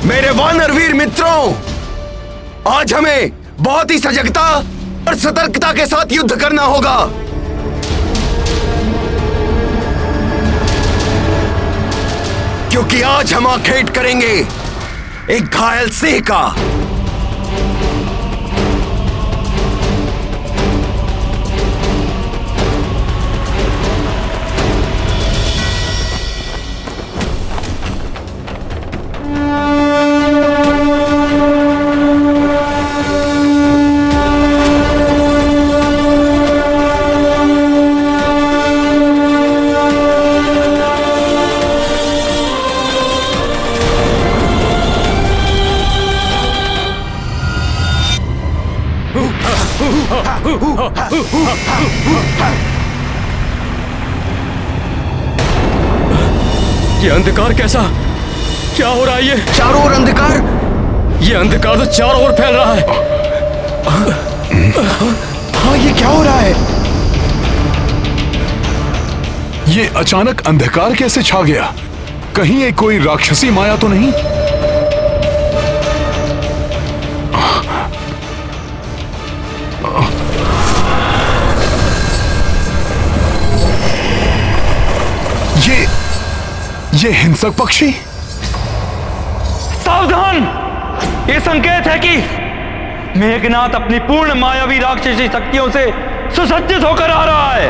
मेरे वानरवीर मित्रों, आज हमें बहुत ही सजगता और सतर्कता के साथ युद्ध करना होगा। क्योंकि आज हम आखेट करेंगे एक घायल सिंह का। ये अंधकार कैसा? क्या हो रहा है? ये चारों ओर अंधकार। ये अंधकार तो चारों ओर फैल रहा है। हाँ, ये क्या हो रहा है? ये अचानक अंधकार कैसे छा गया? कहीं ये कोई राक्षसी माया तो नहीं? ये हिंसक पक्षी? सावधान! ये संकेत है कि मेघनाथ अपनी पूर्ण मायावी राक्षसी शक्तियों से सुसज्जित होकर आ रहा है।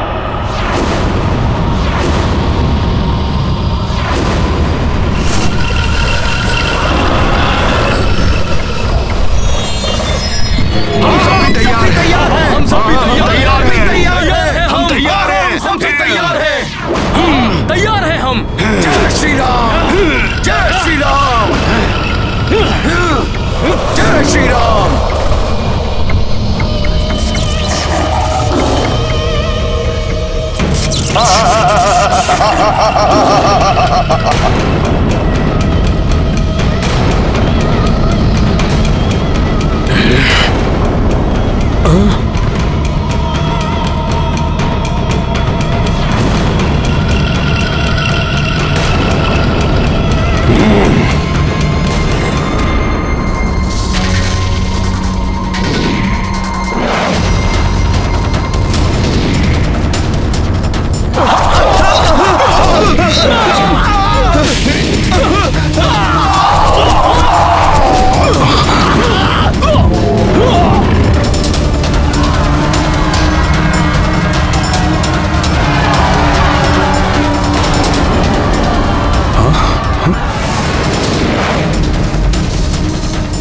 हम सब भी तैयार हैं। हम सब भी तैयार हैं। हम तैयार हैं। हम सब तैयार हैं। तैयार हैं हम। जय श्री राम। जय श्री राम। जय श्री राम।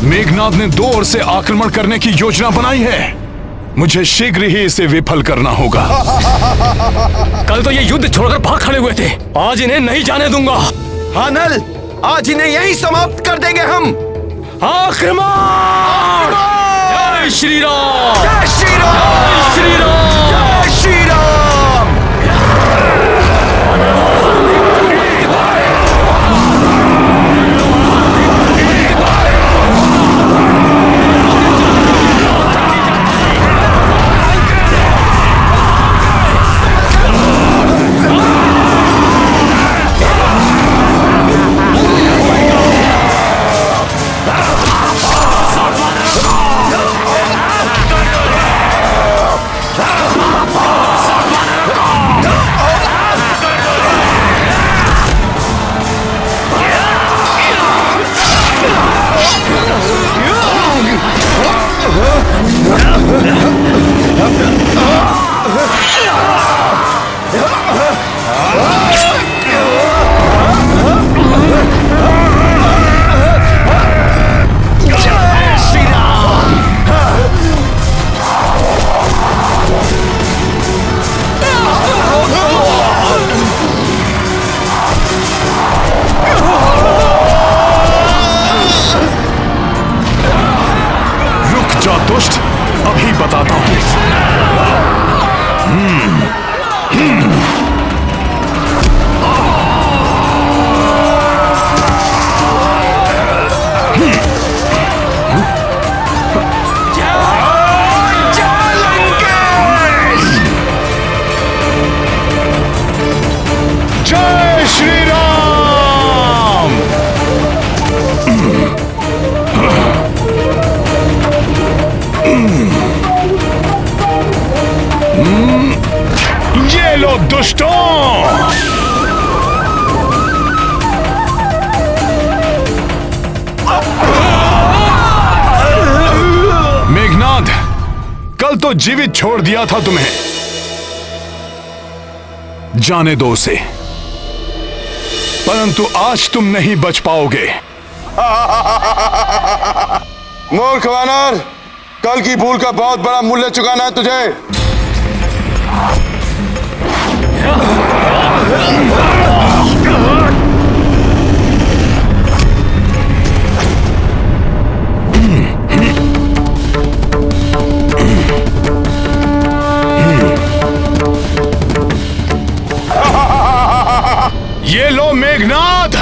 मेघनाथ ने दो ओर से आक्रमण करने की योजना बनाई है। मुझे शीघ्र ही इसे विफल करना होगा। कल तो ये युद्ध छोड़कर भाग खड़े हुए थे, आज इन्हें नहीं जाने दूंगा। हाँ नल, आज इन्हें यहीं समाप्त कर देंगे हम। आक्रमण! जय श्री राम! जय श्री राम। जय श्री राम! जय श्री राम। तो जीवित छोड़ दिया था तुम्हें। जाने दो उसे, परंतु आज तुम नहीं बच पाओगे। मूर्ख वानर, कल की भूल का बहुत बड़ा मूल्य चुकाना है तुझे। ये लो मेघनाद।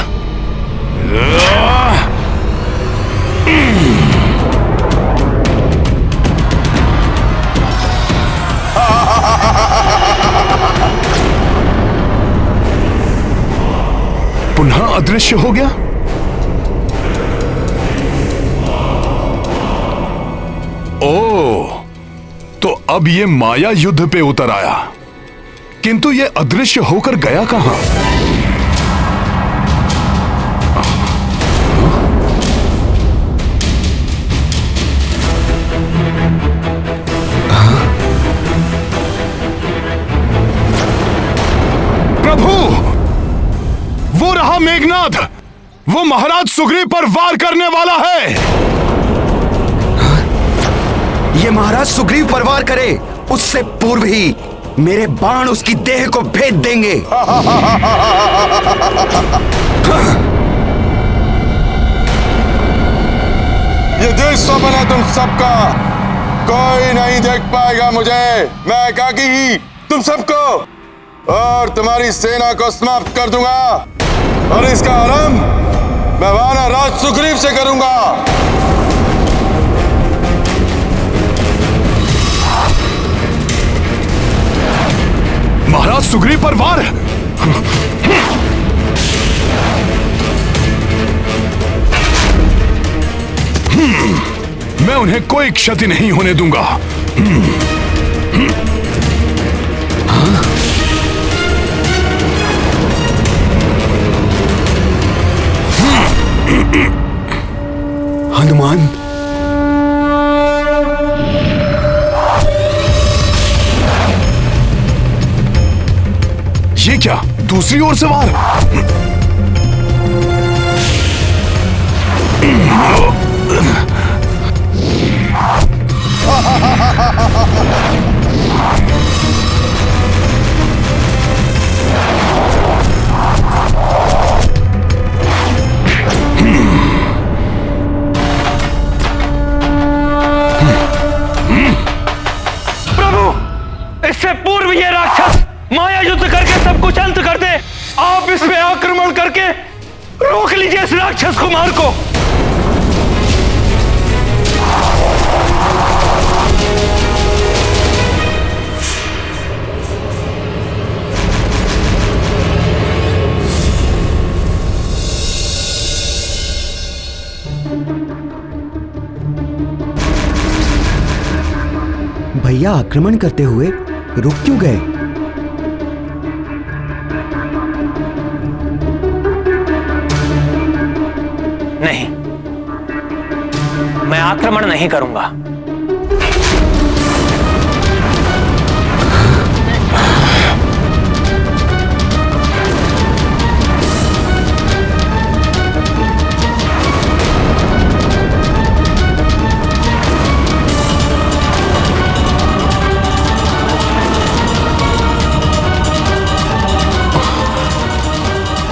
पुनः अदृश्य हो गया। ओह, तो अब ये माया युद्ध पे उतर आया, किंतु ये अदृश्य होकर गया कहां? प्रभु, वो रहा मेघनाद। वो महाराज सुग्रीव पर वार करने वाला है। ये महाराज सुग्रीव पर वार करे उससे पूर्व ही मेरे बाण उसकी देह को भेद देंगे। ये दिल स्वप्न है तुम सबका, कोई नहीं देख पाएगा मुझे। मैं एकाकी ही तुम सबको और तुम्हारी सेना को समाप्त कर दूंगा, और इसका आरंभ मैं वानर राज सुग्रीव से करूंगा। महाराज सुग्रीव पर वार। मैं उन्हें कोई क्षति नहीं होने दूंगा। हनुमान, ये क्या, दूसरी ओर से वार? प्रभु, इससे पूर्व ये राक्षस माया युद्ध करके सब कुछ अंत कर दे। आप इस पे आक्रमण करके रोक लीजिए इस राक्षस कुमार को। भैया आक्रमण करते हुए रुक क्यों गए? नहीं, मैं आक्रमण नहीं करूंगा।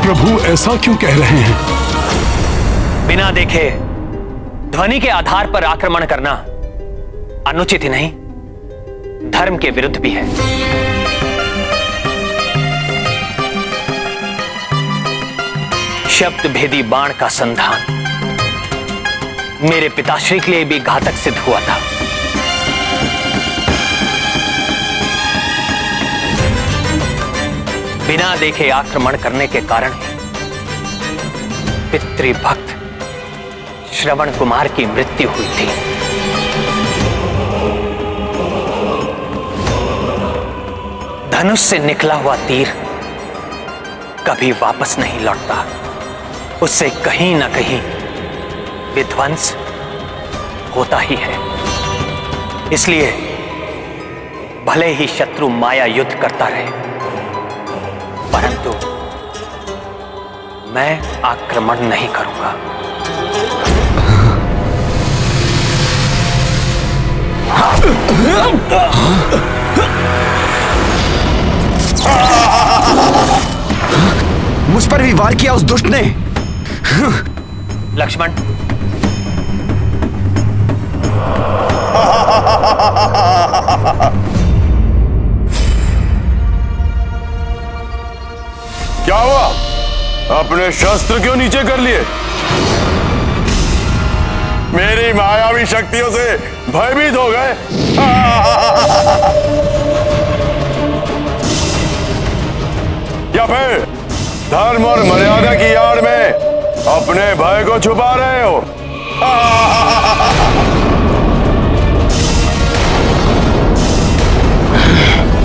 प्रभु ऐसा क्यों कह रहे हैं? बिना देखे ध्वनि के आधार पर आक्रमण करना अनुचित ही नहीं, धर्म के विरुद्ध भी है। शब्द भेदी बाण का संधान मेरे पिताश्री के लिए भी घातक सिद्ध हुआ था। बिना देखे आक्रमण करने के कारण पितृभक्त श्रवण कुमार की मृत्यु हुई थी। धनुष से निकला हुआ तीर कभी वापस नहीं लौटता, उससे कहीं ना कहीं विध्वंस होता ही है। इसलिए भले ही शत्रु माया युद्ध करता रहे, परंतु मैं आक्रमण नहीं करूंगा। मुझ पर भी वार किया उस दुष्ट ने। लक्ष्मण, क्या हुआ? अपने शस्त्र क्यों नीचे कर लिए? मेरी मायावी शक्तियों से भयभीत हो गए? या फिर धर्म और मर्यादा की आड़ में अपने भय को छुपा रहे हो?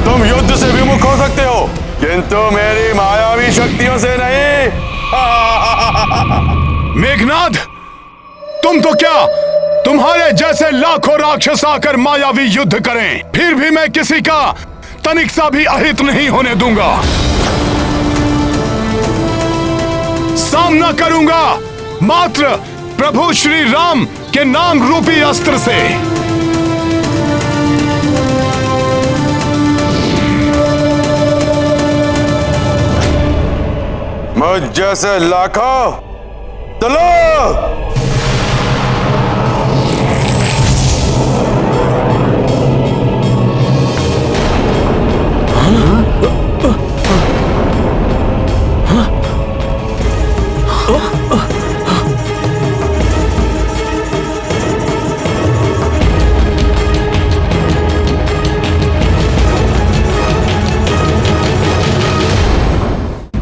तुम युद्ध से विमुख हो सकते हो, किंतु मेरी मायावी शक्तियों से नहीं। मेघनाद, तुम तो क्या, तुम्हारे जैसे लाखों राक्षस आकर मायावी युद्ध करें, फिर भी मैं किसी का तनिक सा भी अहित नहीं होने दूंगा। सामना करूंगा मात्र प्रभु श्री राम के नाम रूपी अस्त्र से। मुझ जैसे लाखों, चलो।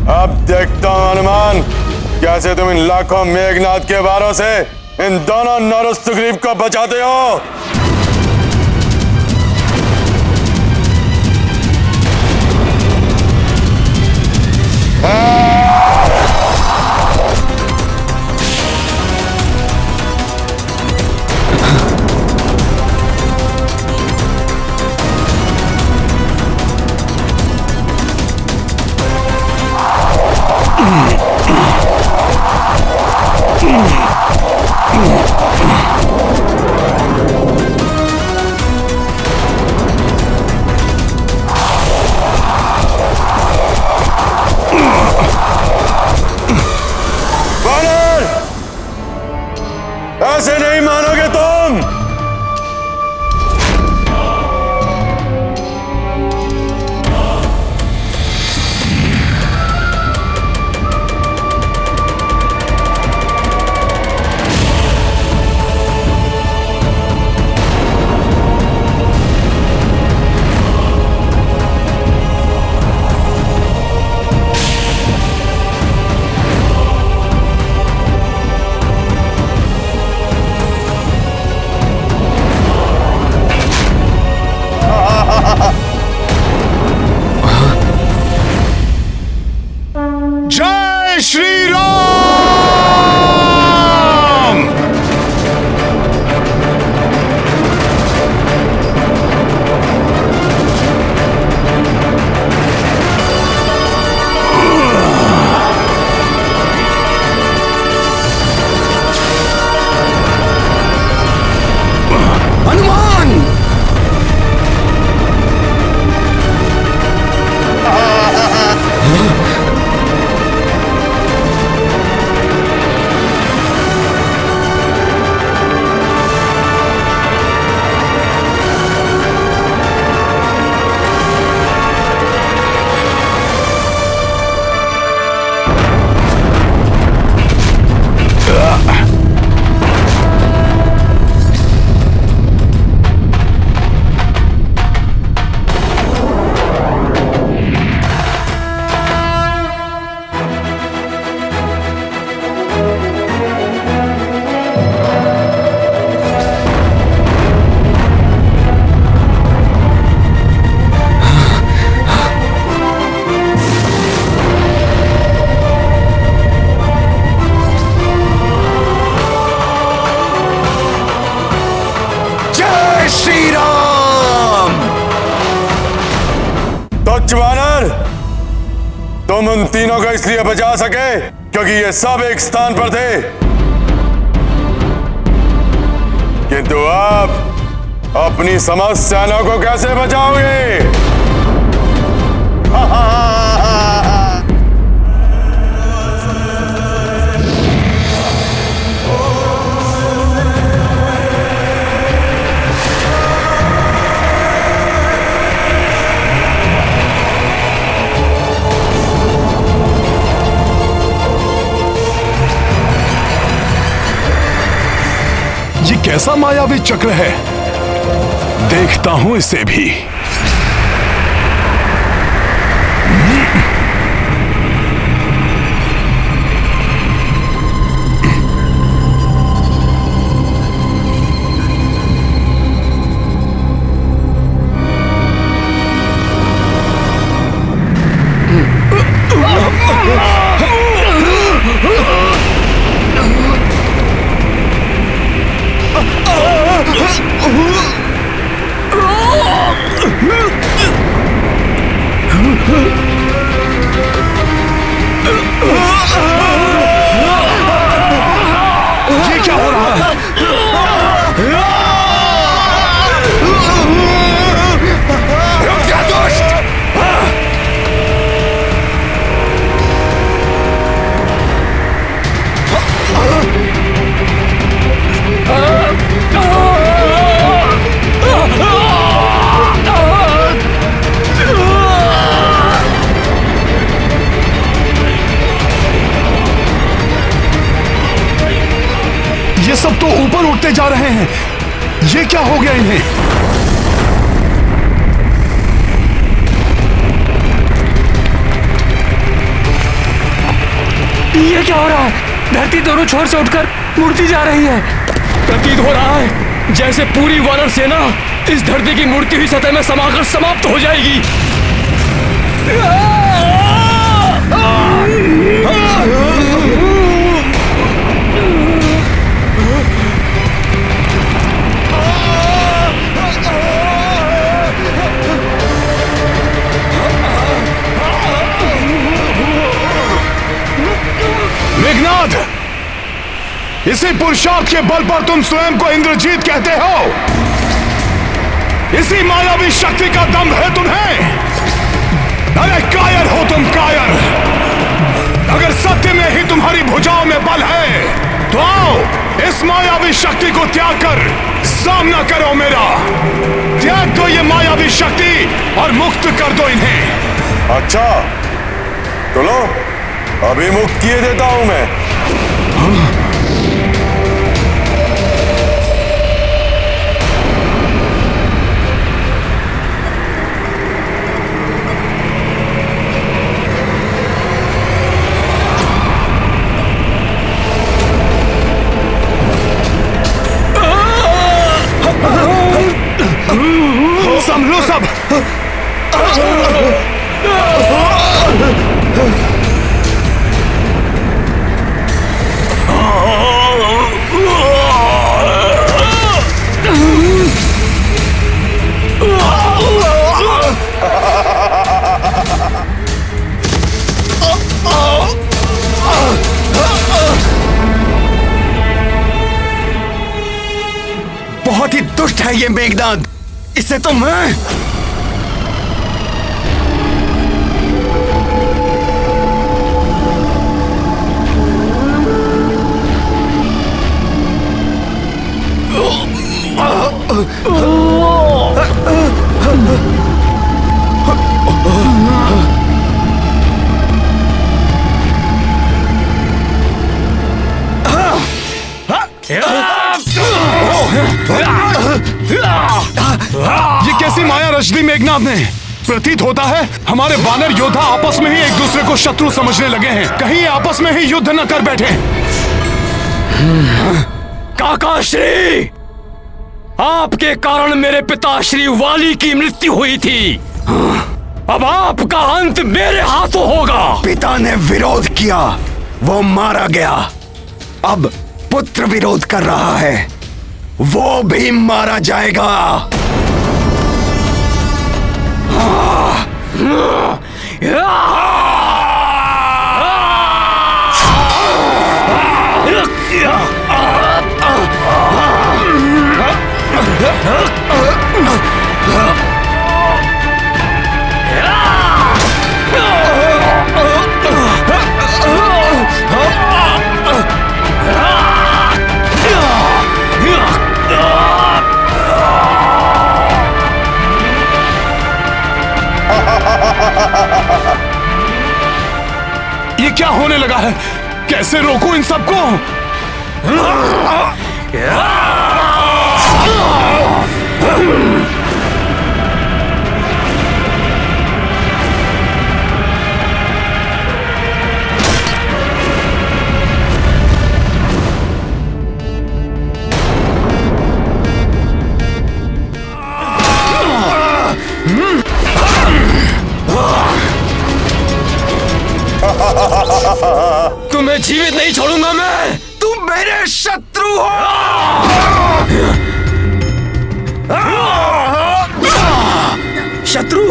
अब देखता हूं हनुमान, कैसे तुम इन लाखों मेघनाद के वारों से इन दोनों नर सुग्रीव को बचाते हो। ऐसे नहीं मानोगे तुम। हम उन तीनों को इसलिए बचा सके क्योंकि ये सब एक स्थान पर थे, किंतु आप अपनी समस्त सेना को कैसे बचाओगे? ये कैसा मायावी चक्र है? देखता हूं इसे भी। ये क्या हो रहा है? रुक जा दुष्ट! ये सब तो ऊपर उठते जा रहे हैं। ये क्या हो गया इन्हें? ये क्या हो रहा है? धरती दोनों छोर से उठकर मुड़ती जा रही है। प्रतीत हो रहा है जैसे पूरी वानर सेना इस धरती की मुड़ती हुई सतह में समाकर समाप्त हो जाएगी। मेघनाद, इसी पुरुषार्थ के बल पर तुम स्वयं को इंद्रजीत कहते हो। इसी मायावी शक्ति का दम है तुम्हें। अरे कायर हो तुम, कायर। अगर सत्य में ही तुम्हारी भुजाओं में बल है तो आओ इस मायावी शक्ति को त्याग कर सामना करो मेरा। त्याग दो ये मायावी शक्ति और मुक्त कर दो इन्हें। अच्छा तो लो, अभी मुक्त किए देता हूं मैं। संभलो सब। बहुत ही दुष्ट है ये मेघनाद। इसे तो मैं ये कैसी माया रच दी मेघनाद ने? प्रतीत होता है हमारे वानर योद्धा आपस में ही एक दूसरे को शत्रु समझने लगे हैं। कहीं ये आपस में ही युद्ध न कर बैठे। काका श्री, आपके कारण मेरे पिता श्री वाली की मृत्यु हुई थी। अब आपका अंत मेरे हाथों होगा। पिता ने विरोध किया, वो मारा गया। अब पुत्र विरोध कर रहा है, वो भी मारा जाएगा। कैसे रोकूं इन सबको? तुम्हें जीवित नहीं छोड़ूंगा मैं। तुम मेरे शत्रु हो। शत्रु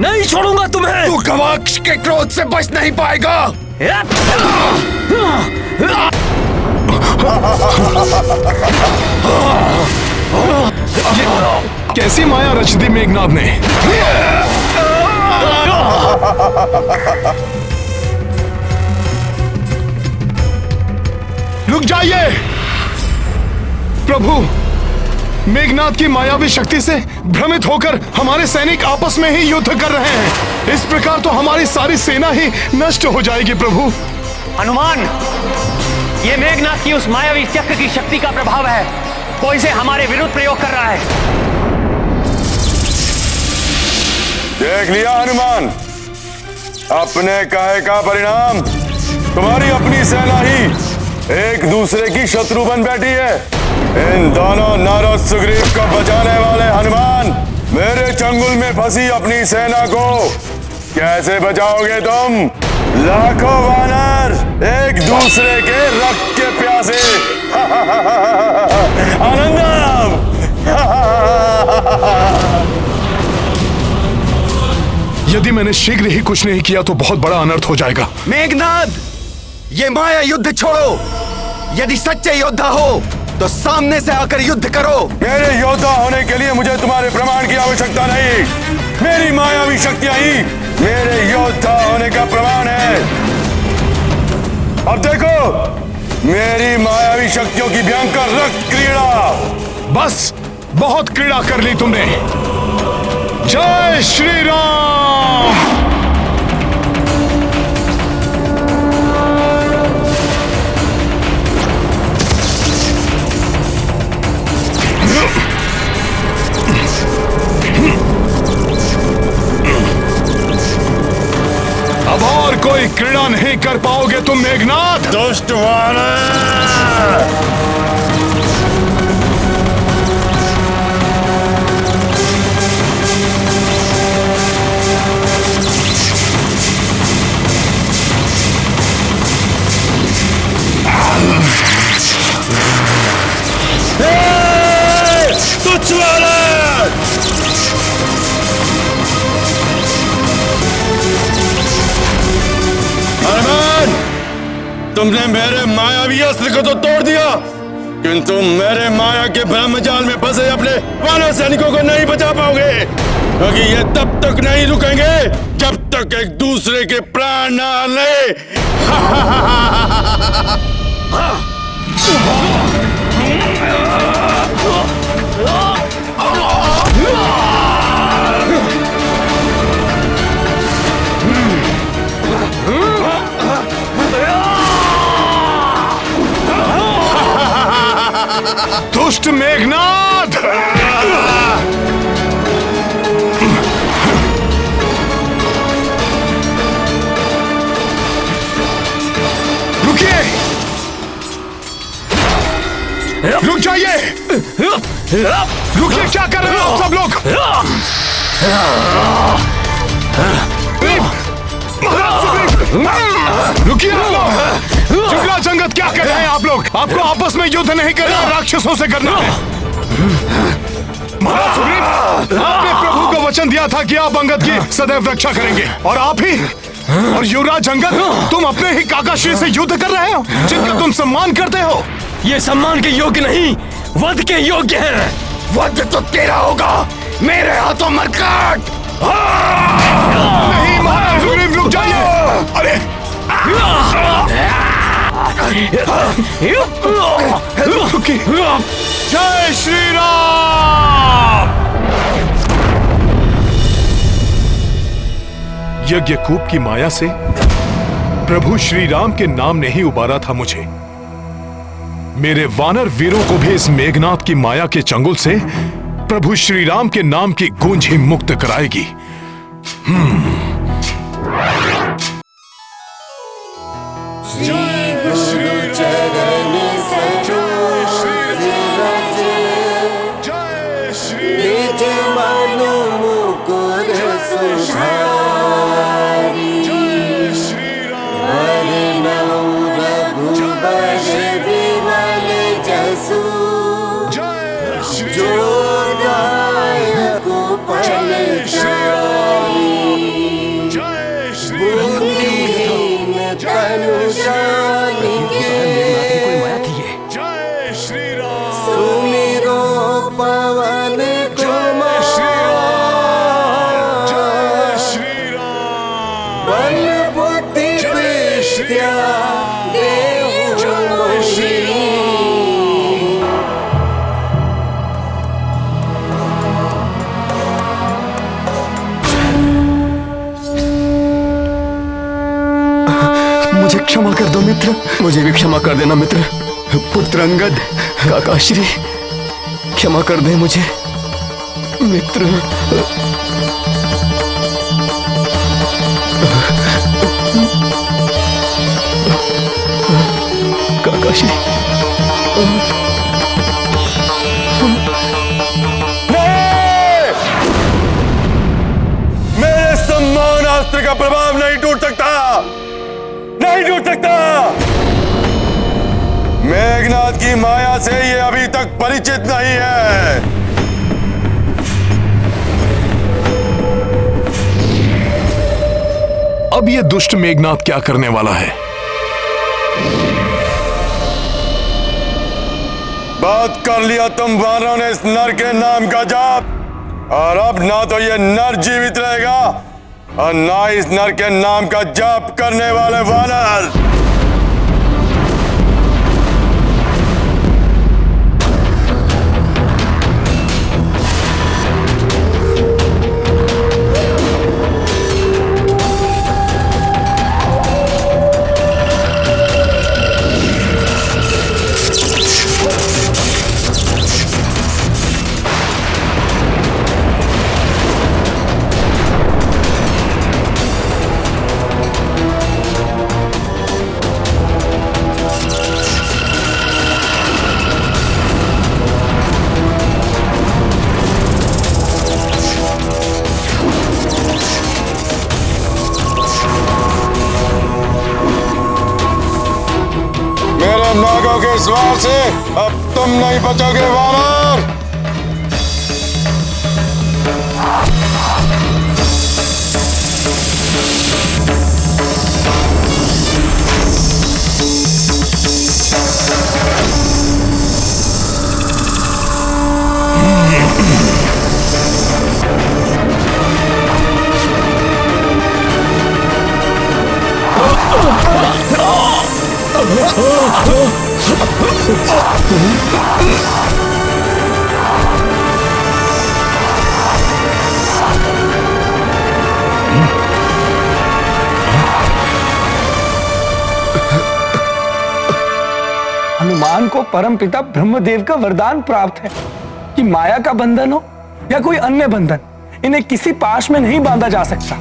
नहीं छोड़ूंगा तुम्हें। तू गवाक्ष के क्रोध से बच नहीं पाएगा। कैसी माया रच दी मेघनाद ने? रुक जाइए प्रभु। मेघनाद की मायावी शक्ति से भ्रमित होकर हमारे सैनिक आपस में ही युद्ध कर रहे हैं। इस प्रकार तो हमारी सारी सेना ही नष्ट हो जाएगी प्रभु। हनुमान, ये मेघनाद की उस मायावी चक्र की शक्ति का प्रभाव है। वो इसे हमारे विरुद्ध प्रयोग कर रहा है। देख लिया हनुमान, अपने कहे का परिणाम। तुम्हारी अपनी सेना ही एक दूसरे की शत्रु बन बैठी है। इन दोनों नारद सुग्रीव को बचाने वाले हनुमान, मेरे चंगुल में फंसी अपनी सेना को कैसे बचाओगे तुम? लाखों वानर एक दूसरे के रक्त के प्यासे। आनंदम। यदि मैंने शीघ्र ही कुछ नहीं किया तो बहुत बड़ा अनर्थ हो जाएगा। मेघनाद, ये माया युद्ध छोड़ो। यदि सच्चे योद्धा हो तो सामने से आकर युद्ध करो। मेरे योद्धा होने के लिए मुझे तुम्हारे प्रमाण की आवश्यकता नहीं। मेरी मायावी शक्तियां ही मेरे योद्धा होने का प्रमाण है। अब देखो मेरी मायावी शक्तियों की भयंकर रक्त क्रीड़ा। बस बहुत क्रीड़ा कर ली तुमने। जय श्री राम। अब और कोई क्रीड़ा नहीं कर पाओगे तुम मेघनाद। दुष्ट वानर। तुच्छ वानर। हनुमान, तुमने मेरे मायावी अस्त्र को तो तोड़ दिया, किंतु मेरे माया के ब्रह्मजाल में फंसे अपने वानर सैनिकों को नहीं बचा पाओगे, क्योंकि ये तब तक नहीं रुकेंगे जब तक एक दूसरे के प्राण न ले। दुष्ट मेघनाद। रुकिए, रुक जाइए। रुकिए, क्या कर रहे हो सब लोग? रुकिए आप लोग। जुगला जंगत क्या कर रहे हैं आप लोग? आपको आपस में युद्ध नहीं करना, राक्षसों से करना है। महाराज सुग्रीव, आपने प्रभु को वचन दिया था कि आप अंगद की सदैव रक्षा करेंगे, और आप ही और युवराज अंगद तुम अपने ही काकाश्री से युद्ध कर रहे हो, जिनका तुम सम्मान करते हो। ये सम्मान के योग्य नहीं, वध के योग्य है। वध तो तेरा होगा मेरे हाथों मरकट। नहीं महाराज सुग्रीव, रुक जाइए। अरे जय श्री राम। यज्ञकूप की माया से प्रभु श्री राम के नाम ने ही उबारा था मुझे। मेरे वानर वीरों को भी इस मेघनाथ की माया के चंगुल से प्रभु श्री राम के नाम की गूंज ही मुक्त कराएगी। मुझे क्षमा कर दो मित्र। मुझे भी क्षमा कर देना मित्र। पुत्र अंगद, काकाश्री क्षमा कर दे मुझे मित्र। काकाश्री मेरे सम्मान अस्त्र का प्रभाव नहीं टूट सकता, नहीं टूट सकता। मेघनाथ की माया से ये अभी तक परिचित नहीं है। अब ये दुष्ट मेघनाथ क्या करने वाला है? बात कर लिया तुम वानरों ने इस नर के नाम का जाप, और अब ना तो ये नर जीवित रहेगा और ना इस नर के नाम का जाप करने वाले वानर। नागों के स्वार से अब तुम नहीं बचोगे वानर। हनुमान को परमपिता ब्रह्मदेव का वरदान प्राप्त है कि माया का बंधन हो या कोई अन्य बंधन, इन्हें किसी पाश में नहीं बांधा जा सकता।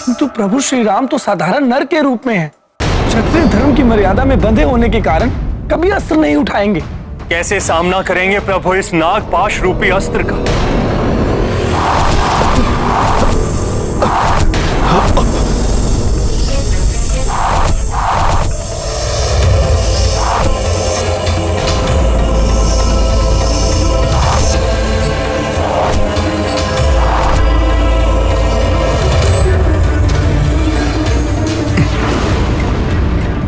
किंतु प्रभु श्री राम तो साधारण नर के रूप में है। क्षत्रिय धर्म की मर्यादा में बंधे होने के कारण कभी अस्त्र नहीं उठाएंगे। कैसे सामना करेंगे प्रभु इस नागपाश रूपी अस्त्र का?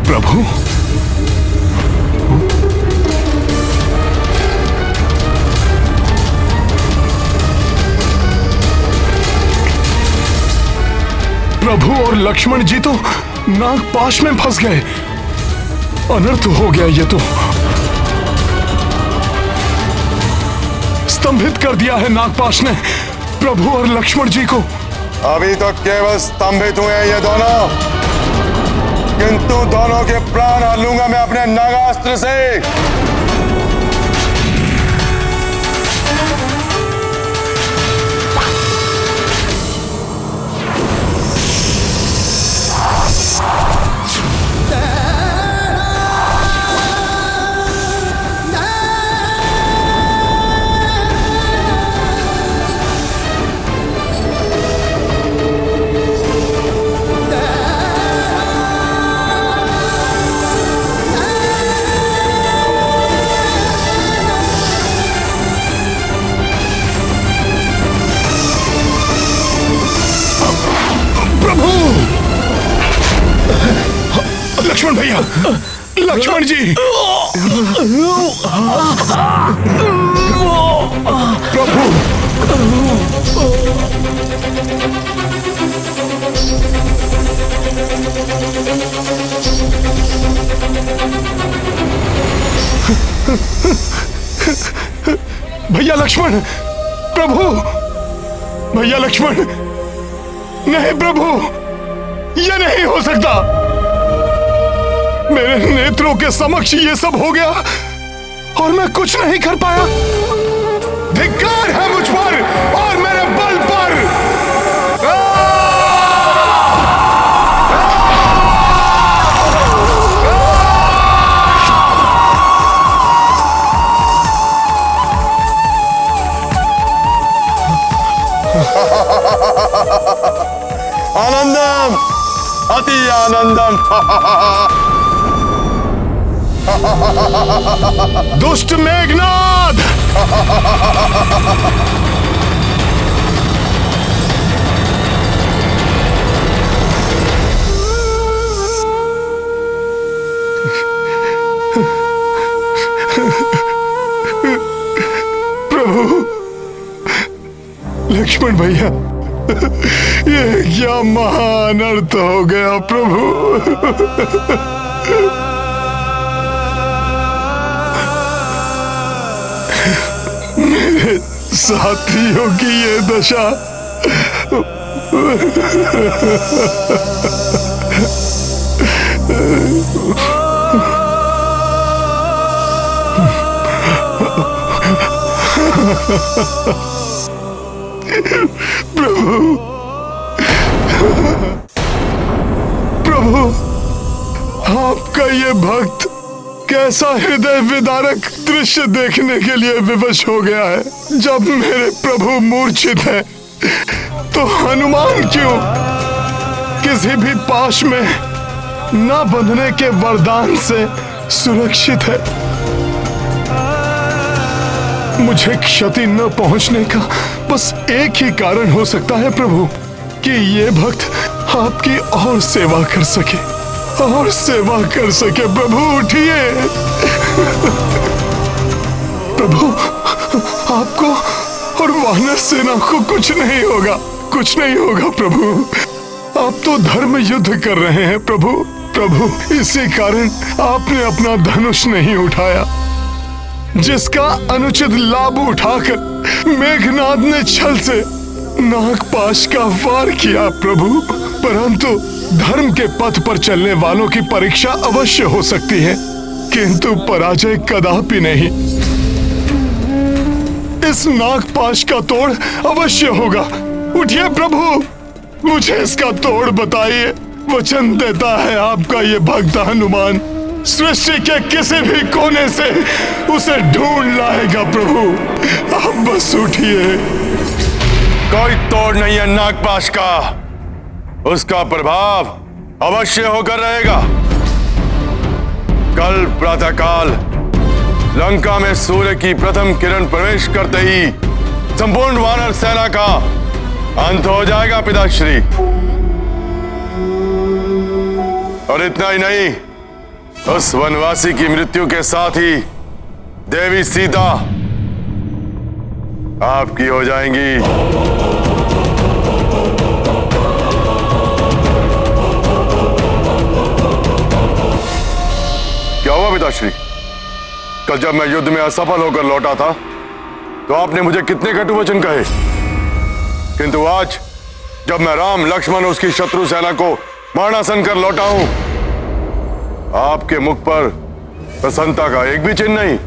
प्रभु, प्रभु और लक्ष्मण जी तो नागपाश में फंस गए। अनर्थ हो गया ये तो। स्तंभित कर दिया है नागपाश ने प्रभु और लक्ष्मण जी को। अभी तो केवल स्तंभित हुए हैं ये दोनों, किंतु दोनों के प्राण हर लूंगा मैं अपने नागास्त्र से। लक्ष्मण भैया, लक्ष्मण जी, प्रभु, भैया लक्ष्मण, प्रभु, भैया लक्ष्मण, नहीं प्रभु, यह नहीं हो सकता। मेरे नेत्रों के समक्ष ये सब हो गया और मैं कुछ नहीं कर पाया। धिक्कार है मुझ पर और मेरे बल पर। आनंदम, अति आनंदम। दुष्ट मेघनाद, प्रभु, लक्ष्मण भैया, ये क्या महान अर्थ हो गया प्रभु। मेरे साथियों की ये दशा। प्रभु, प्रभु, आपका ये भक्त कैसा हृदय विदारक दृश्य देखने के लिए विवश हो गया है। जब मेरे प्रभु मूर्छित है तो हनुमान क्यों किसी भी पाश में न बंधने के वरदान से सुरक्षित है। मुझे क्षति न पहुंचने का बस एक ही कारण हो सकता है प्रभु, कि ये भक्त आपकी और सेवा कर सके, और सेवा कर सके। प्रभु उठिए। प्रभु, आपको और वानर सेना को कुछ नहीं होगा, कुछ नहीं होगा प्रभु। आप तो धर्म युद्ध कर रहे हैं प्रभु। प्रभु, इसी कारण आपने अपना धनुष नहीं उठाया, जिसका अनुचित लाभ उठाकर मेघनाद ने छल से नागपाश का वार किया प्रभु। परंतु धर्म के पथ पर चलने वालों की परीक्षा अवश्य हो सकती है, किंतु पराजय कदापि नहीं। इस नागपाश का तोड़ अवश्य होगा। उठिए प्रभु, मुझे इसका तोड़ बताइए। वचन देता है आपका ये भक्त हनुमान सृष्टि के किसी भी कोने से उसे ढूंढ लाएगा प्रभु। आप बस उठिए। कोई तोड़ नहीं है नागपाश का, उसका प्रभाव अवश्य होकर रहेगा। कल प्रातःकाल लंका में सूर्य की प्रथम किरण प्रवेश करते ही संपूर्ण वानर सेना का अंत हो जाएगा पिताश्री। और इतना ही नहीं, उस वनवासी की मृत्यु के साथ ही देवी सीता आपकी हो जाएंगी। क्या हुआ पिताश्री? कल जब मैं युद्ध में असफल होकर लौटा था तो आपने मुझे कितने कटु वचन कहे, किंतु आज जब मैं राम लक्ष्मण उसकी शत्रु सेना को मारणासन कर लौटा हूं, आपके मुख पर प्रसन्नता का एक भी चिन्ह नहीं।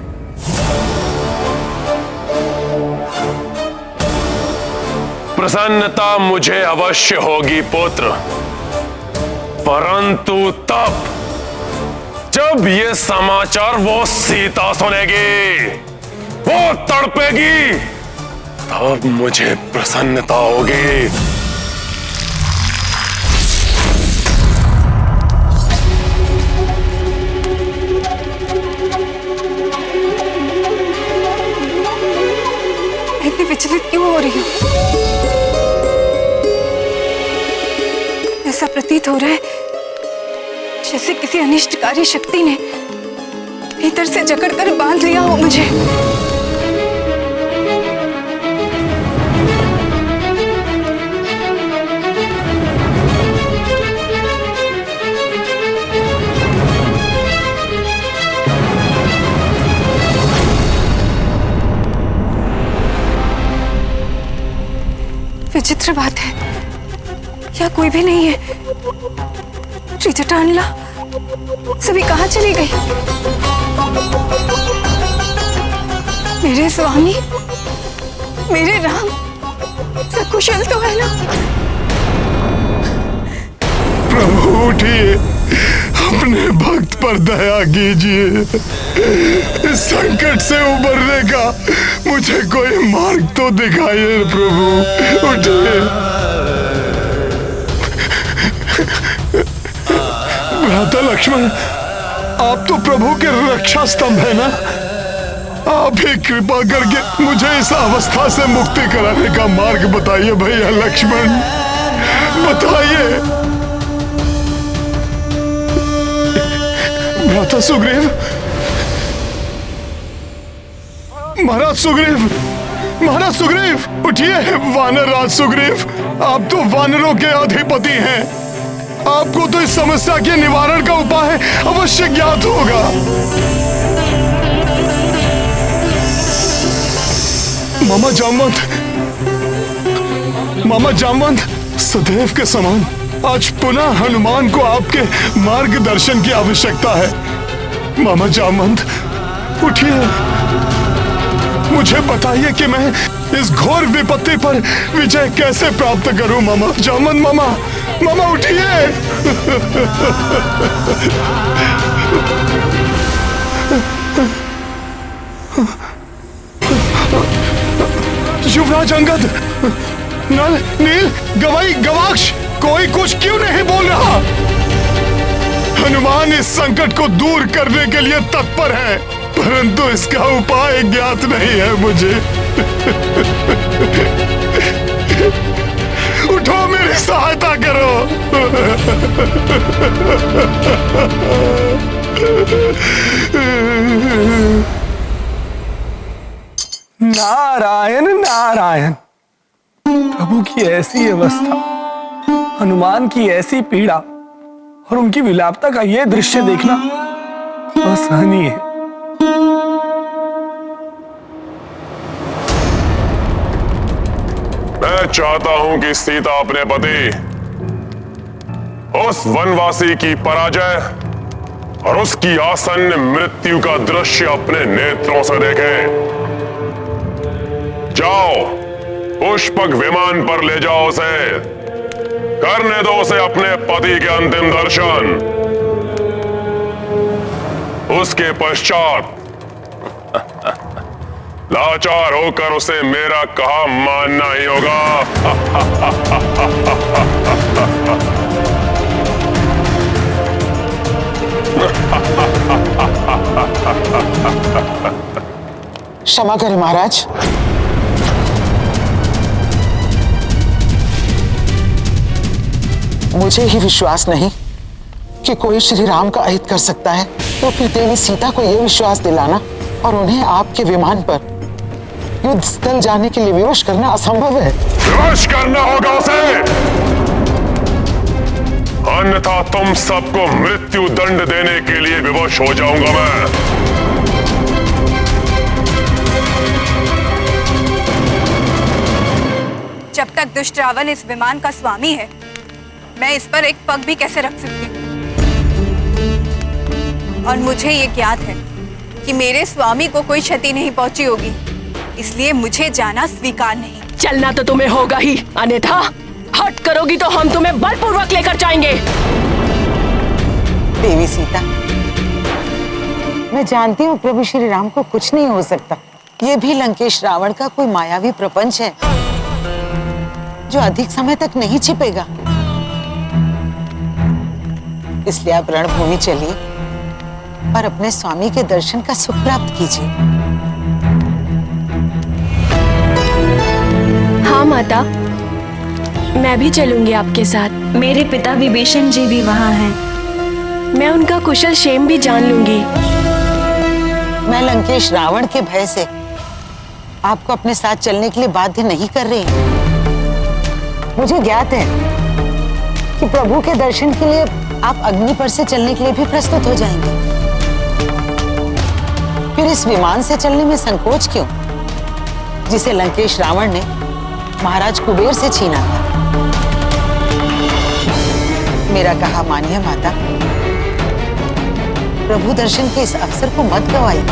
प्रसन्नता मुझे अवश्य होगी पुत्र, परंतु तब जब ये समाचार वो सीता सुनेगी, वो तड़पेगी, तब मुझे प्रसन्नता होगी। इतनी विचलित क्यों हो रही हूं? ऐसा प्रतीत हो रहा है जैसे किसी अनिष्टकारी शक्ति ने भीतर से जकड़कर बांध लिया हो मुझे। विचित्र बात है, या कोई भी नहीं है। त्रिजटानला सभी कहाँ चली गई? मेरे स्वामी, मेरे राम सकुशल तो है ना? प्रभु उठिए, अपने भक्त पर दया कीजिए। इस संकट से उबरने का मुझे कोई मार्ग तो दिखाइए प्रभु, उठिए। भ्राता लक्ष्मण, आप तो प्रभु के रक्षा स्तंभ है ना, आप ही कृपा करके मुझे इस अवस्था से मुक्ति कराने का मार्ग बताइए भैया लक्ष्मण, बताइए। भ्राता सुग्रीव, महाराज सुग्रीव, महाराज सुग्रीव, उठिए। वानर राज सुग्रीव, आप तो वानरों के अधिपति हैं, आपको तो इस समस्या के निवारण का उपाय अवश्य ज्ञात होगा। मामा जामवंत, सदैव के समान आज पुनः हनुमान को आपके मार्गदर्शन की आवश्यकता है। मामा जामवंत, उठिए, मुझे बताइए कि मैं इस घोर विपत्ति पर विजय कैसे प्राप्त करूं। मामा जामवंत, मामा उठिए। युवराज अंगद, नल, नील, गवाक्ष, कोई कुछ क्यों नहीं बोल रहा? हनुमान इस संकट को दूर करने के लिए तत्पर है, परंतु इसका उपाय ज्ञात नहीं है मुझे। उठो, मेरी सहायता करो। नारायण नारायण। प्रभु की ऐसी अवस्था, हनुमान की ऐसी पीड़ा और उनकी विलापता का यह दृश्य देखना असहनीय है। मैं चाहता हूं कि सीता अपने पति उस वनवासी की पराजय और उसकी आसन्न मृत्यु का दृश्य अपने नेत्रों से देखे। जाओ, पुष्पक विमान पर ले जाओ उसे, करने दो उसे अपने पति के अंतिम दर्शन। उसके पश्चात लाचार होकर उसे मेरा कहा मानना ही होगा। क्षमा करें महाराज, मुझे ही विश्वास नहीं कि कोई श्री राम का अहित कर सकता है, तो फिर देवी सीता को यह विश्वास दिलाना और उन्हें आपके विमान पर युद्ध स्थल जाने के लिए विवश करना असंभव है। विवश करना होगा उसे, अन्यथा तुम सबको मृत्यु दंड देने के लिए विवश हो जाऊंगा मैं। जब तक दुष्ट रावण इस विमान का स्वामी है, मैं इस पर एक पग भी कैसे रख सकती हूँ? और मुझे ये ज्ञात है कि मेरे स्वामी को कोई क्षति नहीं पहुंची होगी, इसलिए मुझे जाना स्वीकार नहीं। चलना तो तुम्हें होगा ही, अन्यथा हट करोगी तो हम तुम्हें बलपूर्वक लेकर जाएंगे। देवी सीता, मैं जानती हूँ प्रभु श्री राम को कुछ नहीं हो सकता। ये भी लंकेश रावण का कोई मायावी प्रपंच है जो अधिक समय तक नहीं छिपेगा। इसलिए आप रणभूमि चलिए और अपने स्वामी के दर्शन का सुख प्राप्त कीजिए। हाँ माता, मैं भी चलूंगी आपके साथ। मेरे पिता विभीषण जी भी वहाँ हैं। मैं उनका कुशल क्षेम भी जान लूंगी। मैं लंकेश रावण के भय से आपको अपने साथ चलने के लिए बाध्य नहीं कर रही हूँ। मुझे ज्ञात है कि प्रभु के दर्शन के लिए आप अग्नि पर से चलने के लिए भी प्रस्तुत हो जाएंगे। फिर इस विमान से चलने में संकोच क्यों, जिसे लंकेश रावण ने महाराज कुबेर से छीना था? मेरा कहा मानिए माता, प्रभु दर्शन के इस अवसर को मत गवाइए।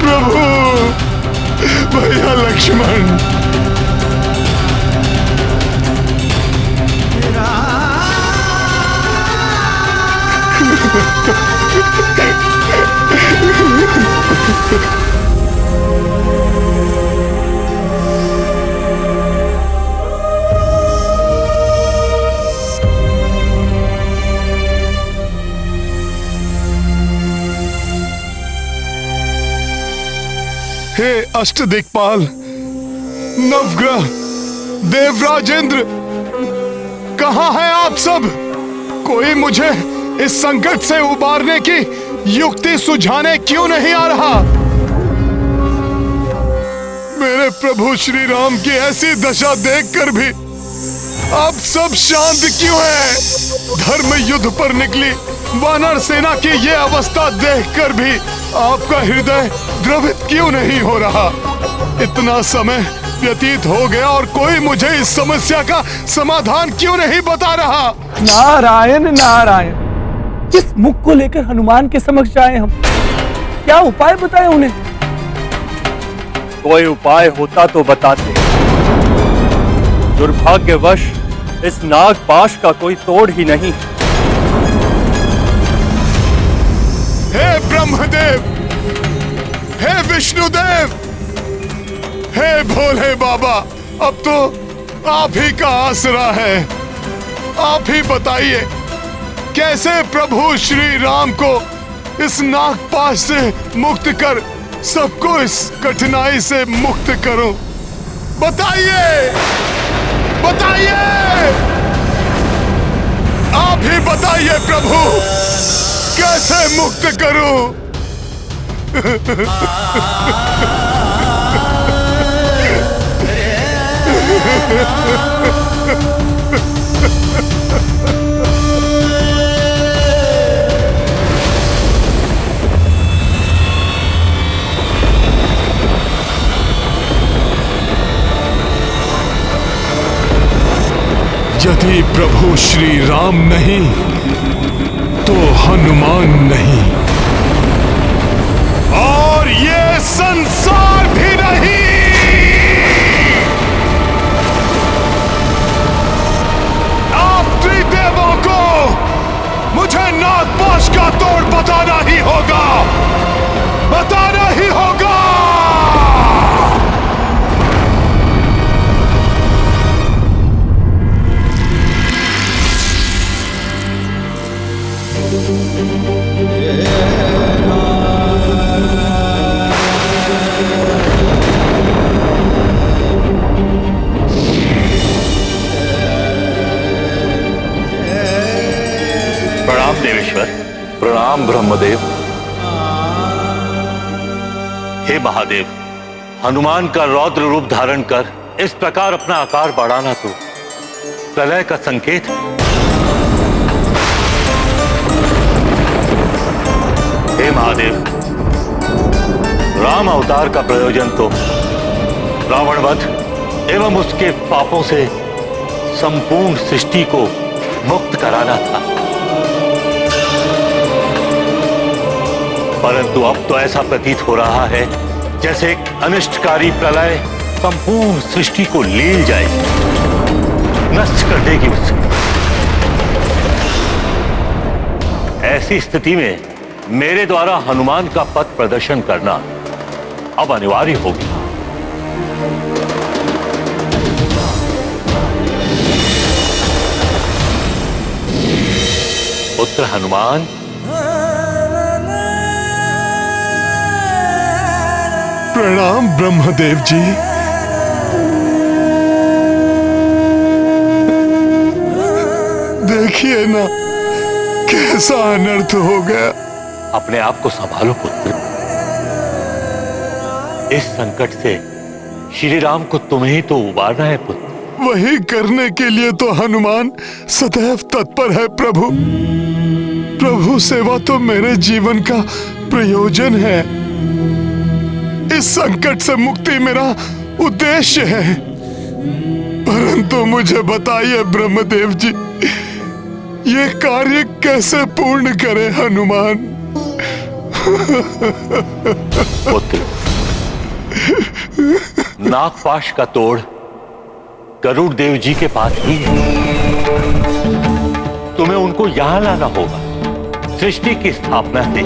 प्रभु, भैया लक्ष्मण, हे अष्टदिक्पाल, नवग्रह, देवराजेंद्र, कहाँ हैं आप सब? कोई मुझे इस संकट से उबारने की युक्ति सुझाने क्यों नहीं आ रहा? मेरे प्रभु श्री राम की ऐसी दशा देखकर भी आप सब शांत क्यों हैं? धर्म युद्ध पर निकली वानर सेना की ये अवस्था देखकर भी आपका हृदय द्रवित क्यों नहीं हो रहा? इतना समय व्यतीत हो गया और कोई मुझे इस समस्या का समाधान क्यों नहीं बता रहा? नारायण नारायण, किस मुख को लेकर हनुमान के समक्ष जाए हम? क्या उपाय बताए उन्हें? कोई उपाय होता तो बताते। दुर्भाग्यवश इस नागपाश का कोई तोड़ ही नहीं। हे ब्रह्मदेव, हे विष्णुदेव, हे भोले बाबा, अब तो आप ही का आसरा है। आप ही बताइए कैसे प्रभु श्री राम को इस नागपाश से मुक्त कर सबको इस कठिनाई से मुक्त करूं? बताइए, बताइए, आप ही बताइए प्रभु, कैसे मुक्त करूं? यदि प्रभु श्री राम नहीं तो हनुमान नहीं, और ये संसार भी नहीं। आप त्रिदेवों को मुझे नागपाश का तोड़ बताना ही होगा, बताना ही होगा। प्रणाम देवेश्वर। प्रणाम ब्रह्मदेव। हे महादेव, हनुमान का रौद्र रूप धारण कर इस प्रकार अपना आकार बढ़ाना तो प्रलय का संकेत है। हे महादेव, राम अवतार का प्रयोजन तो रावण वध एवं उसके पापों से संपूर्ण सृष्टि को मुक्त कराना था, परंतु अब तो ऐसा प्रतीत हो रहा है जैसे एक अनिष्टकारी प्रलय संपूर्ण सृष्टि को लील जाए, नष्ट कर देगी उसे। ऐसी स्थिति में मेरे द्वारा हनुमान का पथ प्रदर्शन करना अब अनिवार्य होगी। पुत्र हनुमान, प्रणाम ब्रह्मदेव जी। देखिए ना कैसा अनर्थ हो गया। अपने आप को संभालो पुत्र। इस संकट से श्री राम को तुम्हें ही तो उबारना है पुत्र। वही करने के लिए तो हनुमान सदैव तत्पर है प्रभु। प्रभु सेवा तो मेरे जीवन का प्रयोजन है। इस संकट से मुक्ति मेरा उद्देश्य है। परंतु मुझे बताइए ब्रह्मदेव जी, ये कार्य कैसे पूर्ण करे हनुमान? पुत्र, नागपाश का तोड़ गरुड़ देव जी के पास ही है। तुम्हें उनको यहां लाना होगा। सृष्टि की स्थापना से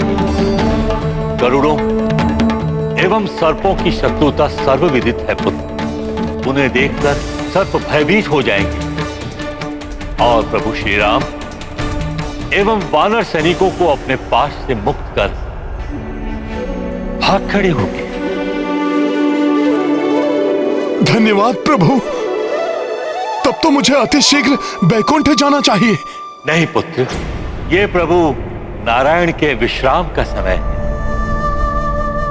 गरुड़ों एवं सर्पों की शत्रुता सर्वविदित है पुत्र। उन्हें देखकर सर्प भयभीत हो जाएंगे और प्रभु श्री राम एवं वानर सैनिकों को अपने पास से मुक्त कर भाग खड़े होंगे। धन्यवाद प्रभु। तब तो मुझे अतिशीघ्र बैकुंठ जाना चाहिए। नहीं पुत्र, ये प्रभु नारायण के विश्राम का समय है,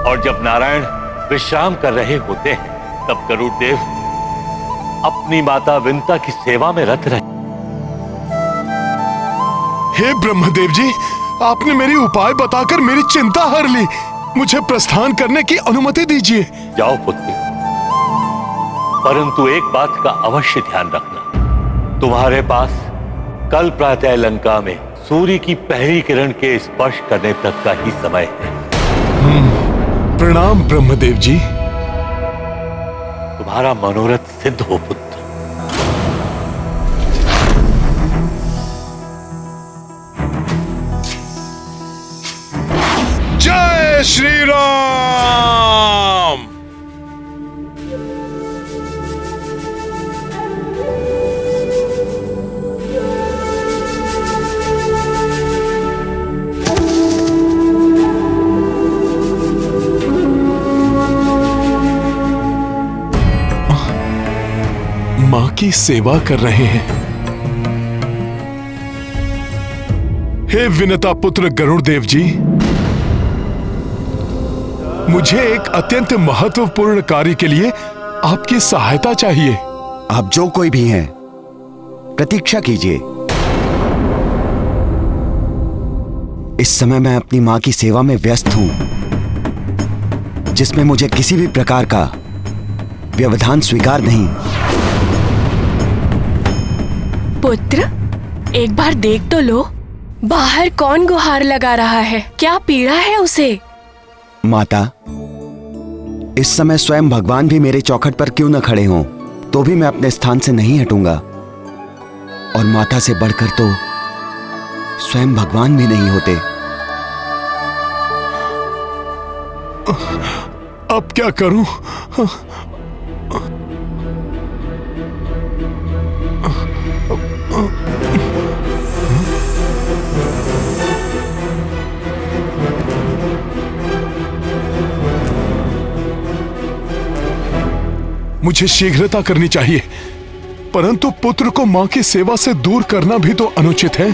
और जब नारायण विश्राम कर रहे होते हैं तब गरुड़ देव अपनी माता विंता की सेवा में रत रहे। हे ब्रह्मदेव जी, आपने मेरी उपाय बताकर मेरी चिंता हर ली। मुझे प्रस्थान करने की अनुमति दीजिए। जाओ पुत्र, परंतु एक बात का अवश्य ध्यान रखना। तुम्हारे पास कल प्रातः लंका में सूर्य की पहली किरण के स्पर्श करने तक का ही समय है। प्रणाम ब्रह्मदेव जी। तुम्हारा मनोरथ सिद्ध हो पुत्र। जय श्री राम। मां की सेवा कर रहे हैं। हे विनता पुत्र गरुड़ देव जी, मुझे एक अत्यंत महत्वपूर्ण कार्य के लिए आपकी सहायता चाहिए। आप जो कोई भी हैं, प्रतीक्षा कीजिए। इस समय मैं अपनी मां की सेवा में व्यस्त हूं, जिसमें मुझे किसी भी प्रकार का व्यवधान स्वीकार नहीं। पुत्र, एक बार देख तो लो, बाहर कौन गुहार लगा रहा है? क्या पीड़ा है उसे? माता, इस समय स्वयं भगवान भी मेरे चौखट पर क्यों न खड़े हों, तो भी मैं अपने स्थान से नहीं हटूंगा। और माता से बढ़कर तो स्वयं भगवान भी नहीं होते। अब क्या करूं? मुझे शीघ्रता करनी चाहिए, परंतु पुत्र को मां की सेवा से दूर करना भी तो अनुचित है।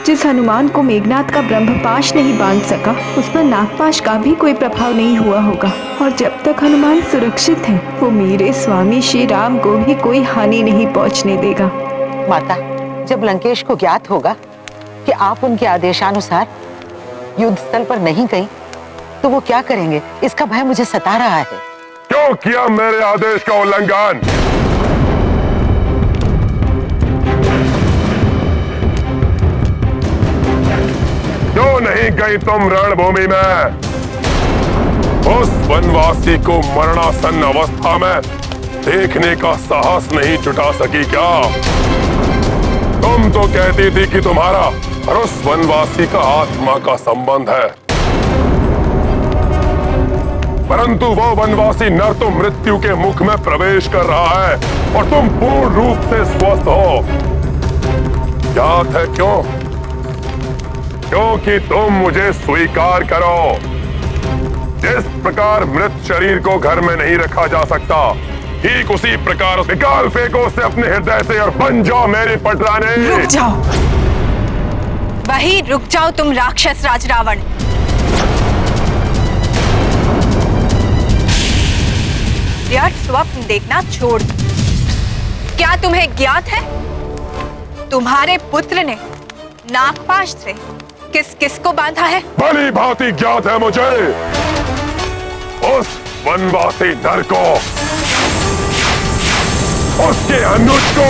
जिस हनुमान को मेघनाथ का ब्रह्मपाश नहीं बांध सका, उस पर नागपाश का भी कोई प्रभाव नहीं हुआ होगा। और जब तक हनुमान सुरक्षित है, वो मेरे स्वामी श्री राम को भी कोई हानि नहीं पहुंचने देगा। माता, जब लंकेश को ज्ञात होगा कि आप उनके आदेशानुसार युद्ध स्थल पर नहीं गई, तो वो क्या करेंगे, इसका भय मुझे सता रहा है। क्यों किया मेरे आदेश का उल्लंघन? क्यों नहीं गई तुम रणभूमि में? उस वनवासी को मरणासन्न अवस्था में देखने का साहस नहीं जुटा सकी क्या? तुम तो कहती थी कि तुम्हारा और उस वनवासी का आत्मा का संबंध है, परंतु वो वनवासी नर तो मृत्यु के मुख में प्रवेश कर रहा है और तुम पूर्ण रूप से स्वस्थ हो। याद है क्यों? क्योंकि तुम मुझे स्वीकार करो। जिस प्रकार मृत शरीर को घर में नहीं रखा जा सकता, ठीक उसी प्रकार निकाल फेंको उसे अपने हृदय से और बन जाओ मेरी पटरानी। रुक जाओ, वही रुक जाओ तुम राक्षस राज रावण। व्यर्थ स्वप्न देखना छोड़ दो। क्या तुम्हें ज्ञात है, तुम्हारे पुत्र ने नागपाश से किस किस को बांधा है? भली भांति ज्ञात है मुझे। उस वनवासी नर को, उसके अनुज को,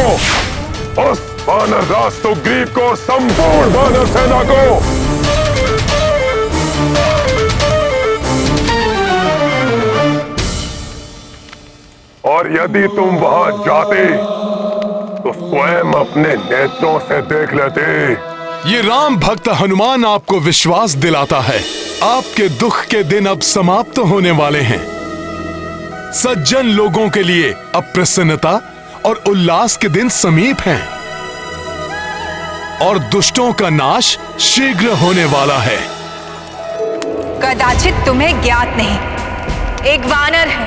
उस वानर राज सुग्रीव को, संपूर्ण वानर सेना को। और यदि तुम वहां जाते तो स्वयं अपने नेत्रों से देख लेते। ये राम भक्त हनुमान आपको विश्वास दिलाता है, आपके दुख के दिन अब समाप्त होने वाले हैं। सज्जन लोगों के लिए अब प्रसन्नता और उल्लास के दिन समीप हैं और दुष्टों का नाश शीघ्र होने वाला है। कदाचित तुम्हें ज्ञात नहीं, एक वानर है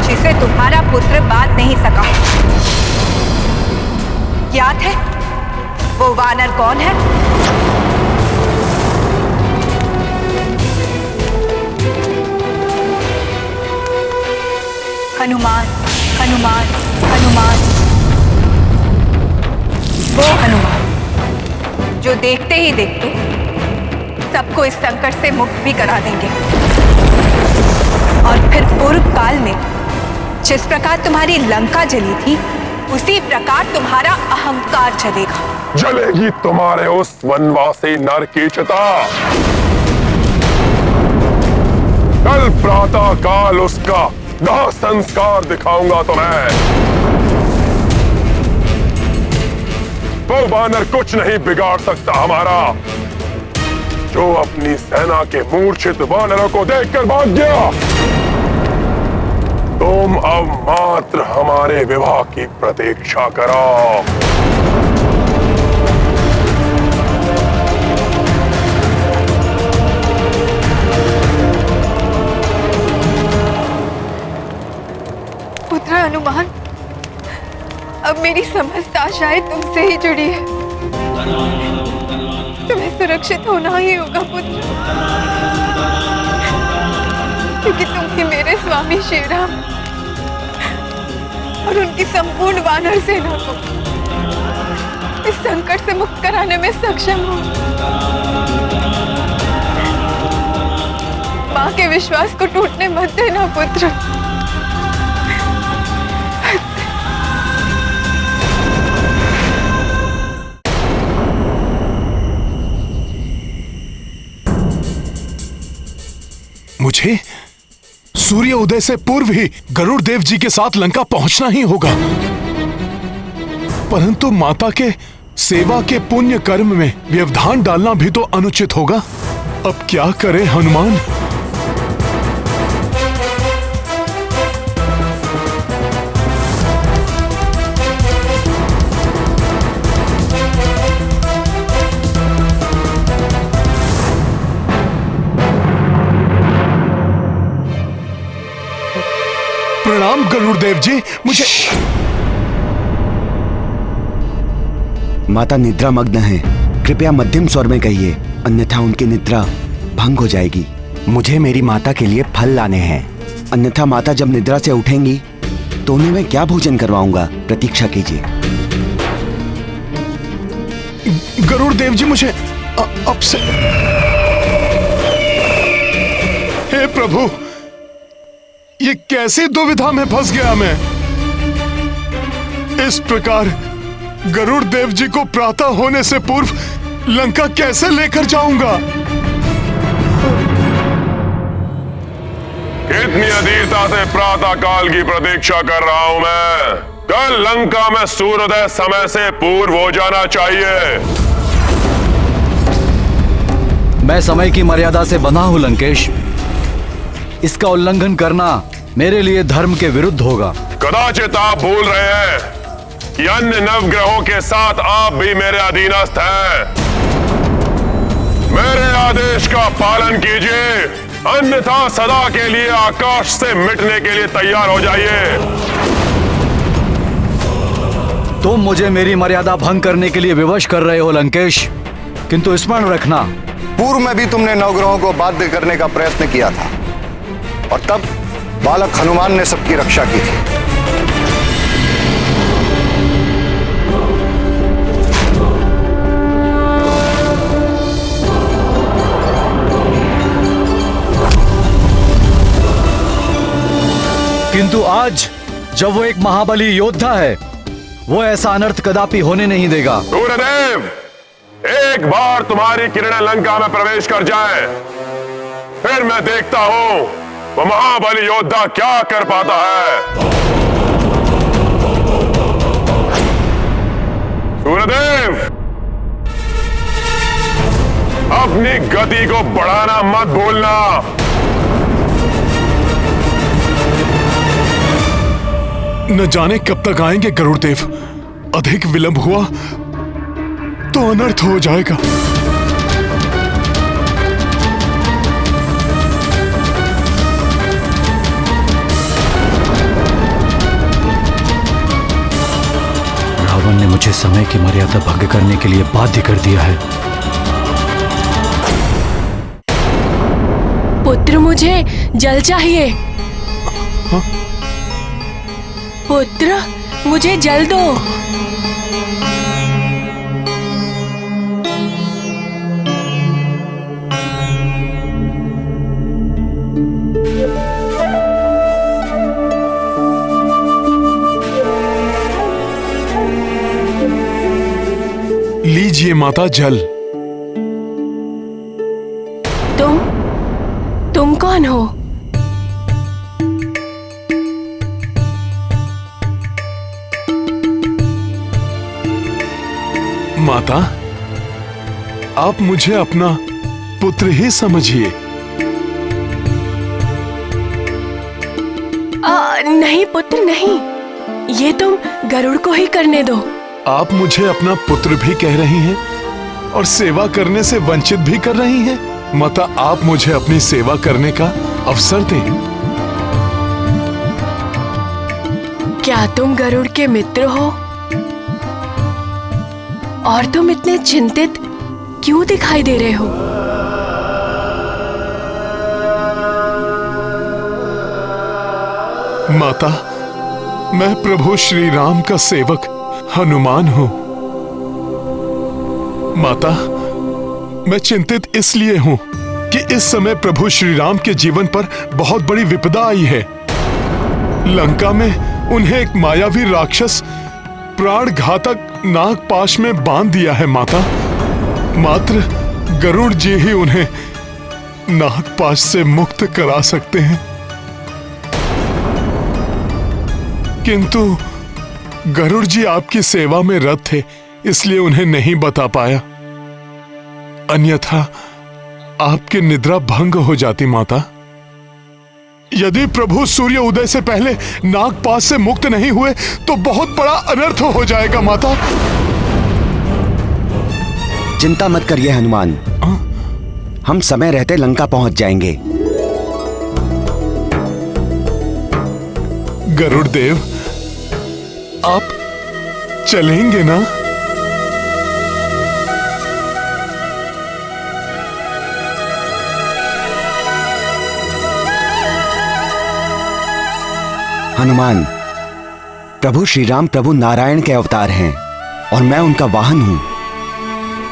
जिसे तुम्हारा पुत्र बांध नहीं सका। ज्ञात है वो वानर कौन है? हनुमान, हनुमान, हनुमान। वो हनुमान जो देखते ही देखते सबको इस संकट से मुक्त भी करा देंगे। और फिर पूर्व काल में जिस प्रकार तुम्हारी लंका जली थी, उसी प्रकार तुम्हारा अहंकार जलेगा। जलेगी तुम्हारे उस वनवासी नर की चिता। कल प्रातः काल उसका दाह संस्कार दिखाऊंगा तुम्हें। वो वानर कुछ नहीं बिगाड़ सकता हमारा, जो अपनी सेना के मूर्छित वानरों को देखकर भाग गया। तुम अब मात्र हमारे विवाह की प्रतीक्षा करो। पुत्र हनुमान, अब मेरी समस्त आशाएं तुमसे ही जुड़ी है। तुम्हें सुरक्षित होना ही होगा पुत्र, क्योंकि तुम ही मेरे स्वामी श्री राम और उनकी संपूर्ण वानर सेना को इस संकट से मुक्त कराने में सक्षम हो। मां के विश्वास को टूटने मत देना पुत्र। मुझे सूर्य उदय से पूर्व ही गरुड़ देव जी के साथ लंका पहुंचना ही होगा, परंतु माता के सेवा के पुण्य कर्म में व्यवधान डालना भी तो अनुचित होगा। अब क्या करें हनुमान? प्रणाम गरुड़ देव जी। मुझे माता निद्रा मग्न है, कृपया मध्यम स्वर में कहिए, अन्यथा उनकी निद्रा भंग हो जाएगी। मुझे मेरी माता के लिए फल लाने हैं, अन्यथा माता जब निद्रा से उठेंगी तो उन्हें मैं क्या भोजन करवाऊंगा? प्रतीक्षा कीजिए। गरुड़ देव जी, मुझे अब से। हे प्रभु, ये कैसी दुविधा में फंस गया मैं। इस प्रकार गरुड़ देव जी को प्रातः होने से पूर्व लंका कैसे लेकर जाऊंगा? कितनी अधीरता से प्रातः काल की प्रतीक्षा कर रहा हूं मैं। कल लंका में सूर्योदय समय से पूर्व हो जाना चाहिए। मैं समय की मर्यादा से बंधा हूं लंकेश। इसका उल्लंघन करना मेरे लिए धर्म के विरुद्ध होगा। कदाचित आप भूल रहे हैं कि अन्य नवग्रहों के साथ आप भी मेरे अधीनस्थ हैं। मेरे आदेश का पालन कीजिए, अन्यथा सदा के लिए आकाश से मिटने के लिए तैयार हो जाइए। तुम मुझे मेरी मर्यादा भंग करने के लिए विवश कर रहे हो लंकेश, किंतु स्मरण रखना, पूर्व में भी तुमने नवग्रहों को बाध्य करने का प्रयत्न किया था और तब बालक हनुमान ने सबकी रक्षा की थी। किंतु आज जब वो एक महाबली योद्धा है, वो ऐसा अनर्थ कदापि होने नहीं देगा। सूर्यदेव, एक बार तुम्हारी किरणें लंका में प्रवेश कर जाए, फिर मैं देखता हूं वो महाबली योद्धा क्या कर पाता है। सूर्यदेव, अपनी गति को बढ़ाना मत भूलना। न जाने कब तक आएंगे गरुड़ देव। अधिक विलंब हुआ तो अनर्थ हो जाएगा। रावण ने मुझे समय की मर्यादा भंग करने के लिए बाध्य कर दिया है। पुत्र, मुझे जल चाहिए। हाँ? पुत्र, मुझे जल दो। लीजिए माता जल। तुम कौन हो? माता, आप मुझे अपना पुत्र ही समझिए। नहीं पुत्र नहीं, ये तुम गरुड़ को ही करने दो। आप मुझे अपना पुत्र भी कह रही हैं और सेवा करने से वंचित भी कर रही हैं। माता, आप मुझे अपनी सेवा करने का अवसर दें। क्या तुम गरुड़ के मित्र हो? और तुम इतने चिंतित क्यों दिखाई दे रहे हो? माता, मैं प्रभु श्री राम का सेवक हनुमान हूं। माता, मैं चिंतित इसलिए हूं कि इस समय प्रभु श्री राम के जीवन पर बहुत बड़ी विपदा आई है। लंका में उन्हें एक मायावी राक्षस प्राण घातक नागपाश में बांध दिया है। माता, मात्र गरुड़ जी ही उन्हें नागपाश से मुक्त करा सकते हैं, किंतु गरुड़ जी आपकी सेवा में रत थे, इसलिए उन्हें नहीं बता पाया। अन्यथा आपकी निद्रा भंग हो जाती। माता, यदि प्रभु सूर्य उदय से पहले नागपाश से मुक्त नहीं हुए तो बहुत बड़ा अनर्थ हो जाएगा। माता, चिंता मत करिए हनुमान, हम समय रहते लंका पहुंच जाएंगे। गरुड़ देव, आप चलेंगे ना? हनुमान, प्रभु श्री राम प्रभु नारायण के अवतार हैं और मैं उनका वाहन हूं।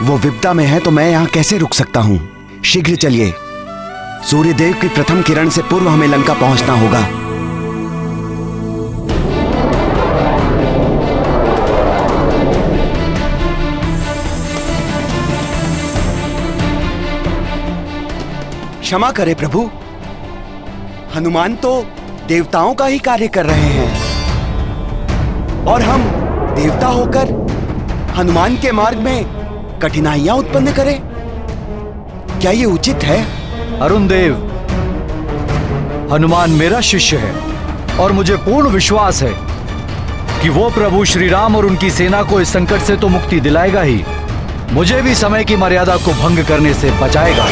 वो विपदा में है तो मैं यहां कैसे रुक सकता हूं? शीघ्र चलिए, सूर्यदेव की प्रथम किरण से पूर्व हमें लंका पहुंचना होगा। क्षमा करें प्रभु, हनुमान तो देवताओं का ही कार्य कर रहे हैं और हम देवता होकर हनुमान के मार्ग में कठिनाइयां उत्पन्न करें? क्या ये उचित है? अरुण देव, हनुमान मेरा शिष्य है और मुझे पूर्ण विश्वास है कि वो प्रभु श्री राम और उनकी सेना को इस संकट से तो मुक्ति दिलाएगा ही, मुझे भी समय की मर्यादा को भंग करने से बचाएगा।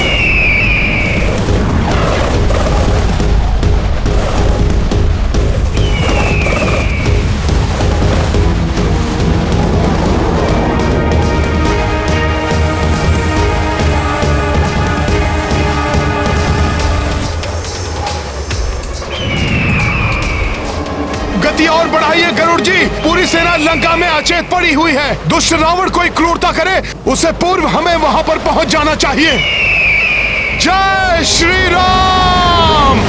गति और बढ़ाइए गरुड़ जी, पूरी सेना लंका में अचेत पड़ी हुई है। दुष्ट रावण कोई क्रूरता करे उससे पूर्व हमें वहां पर पहुंच जाना चाहिए। जय श्री राम।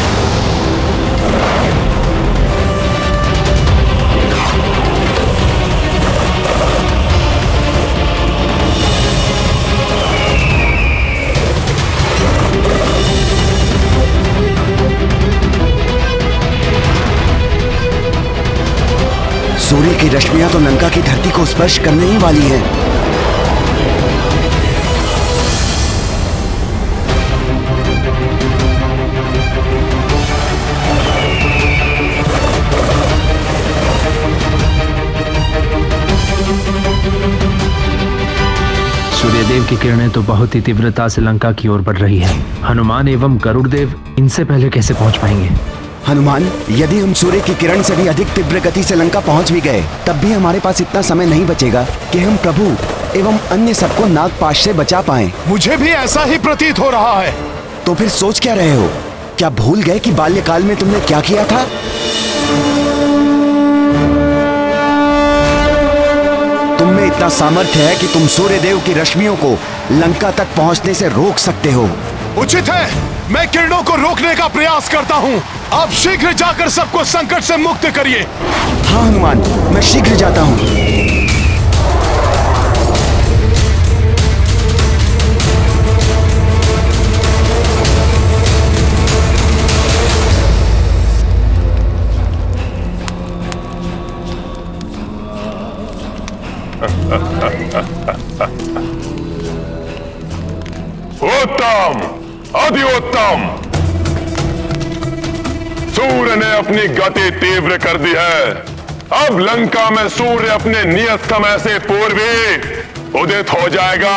सूर्य की रश्मियां तो लंका की धरती को स्पर्श करने ही वाली हैं। सूर्यदेव की किरणें तो बहुत ही तीव्रता से लंका की ओर बढ़ रही है। हनुमान एवं गरुड़ देव इनसे पहले कैसे पहुंच पाएंगे? हनुमान, यदि हम सूर्य की किरण से भी अधिक तीव्र गति से लंका पहुंच भी गए तब भी हमारे पास इतना समय नहीं बचेगा कि हम प्रभु एवं अन्य सबको नागपाश से बचा पाएं। मुझे भी ऐसा ही प्रतीत हो रहा है। तो फिर सोच क्या रहे हो? क्या भूल गए कि बाल्यकाल में तुमने क्या किया था? तुम में इतना सामर्थ्य है कि तुम सूर्यदेव की रश्मियों को लंका तक पहुंचने से रोक सकते हो। उचित है, मैं किरणों को रोकने का प्रयास करता हूँ। आप शीघ्र जाकर सबको संकट से मुक्त करिए। हाँ हनुमान, मैं शीघ्र जाता हूँ। उत्तम, अति उत्तम। सूर्य ने अपनी गति तीव्र कर दी है। अब लंका में सूर्य अपने नियत समय से पूर्व ही उदित हो जाएगा।